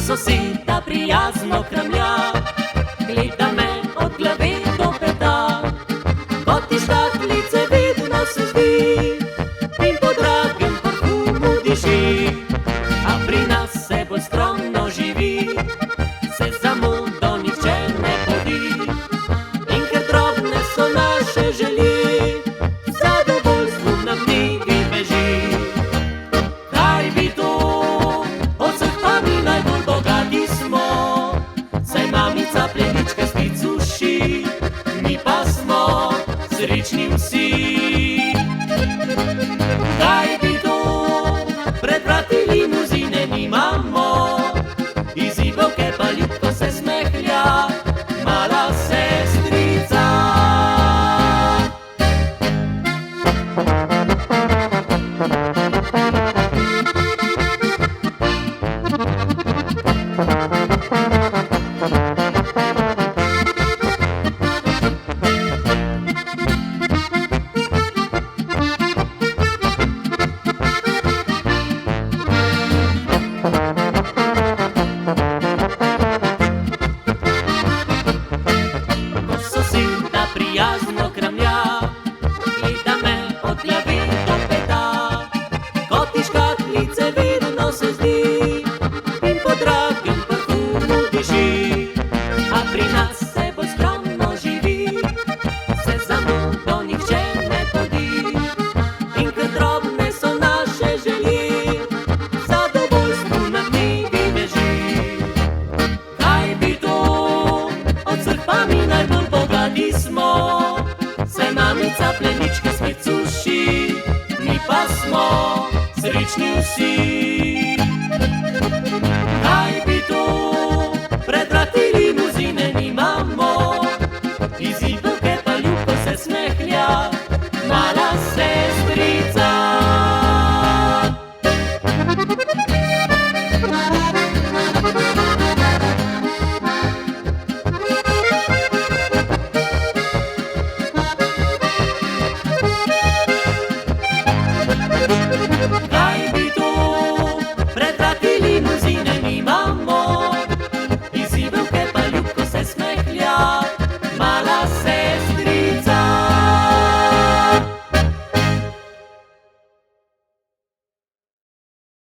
soseda prijazno kramlja, gleda me od glave do peta. Kot iz škatlice vidno se zdi in po dragem parfumu diši, a pri nas se bolj skromno živi, se zamudo nihče ne bodi. In ker drobne so naše želje, zadovoljstvo nam ni beži. Kaj bi to, od vseh pa mi najbolj bogati smo, saj mamica plenička spet suši, mi pa smo srečni vsi. Kaj bi to, pred vrati limuzine nimamo, izzivalke pa ljubko se smehlja mala sestrica. Prijazno kramlja, gleda me od glave do peta. Kot iz škatlice vedno se zdi in po dragem parfumu diši, a pri nas se bolj skromno živi, se zamudo nihče ne bodi. In ker drobne so naše želje, zadovoljstvo nam ni beži. Kaj bi to, od vseh pa mi najbolj bogati smo, saj mamica plenička spet suši, mi pa smo srečni vsi.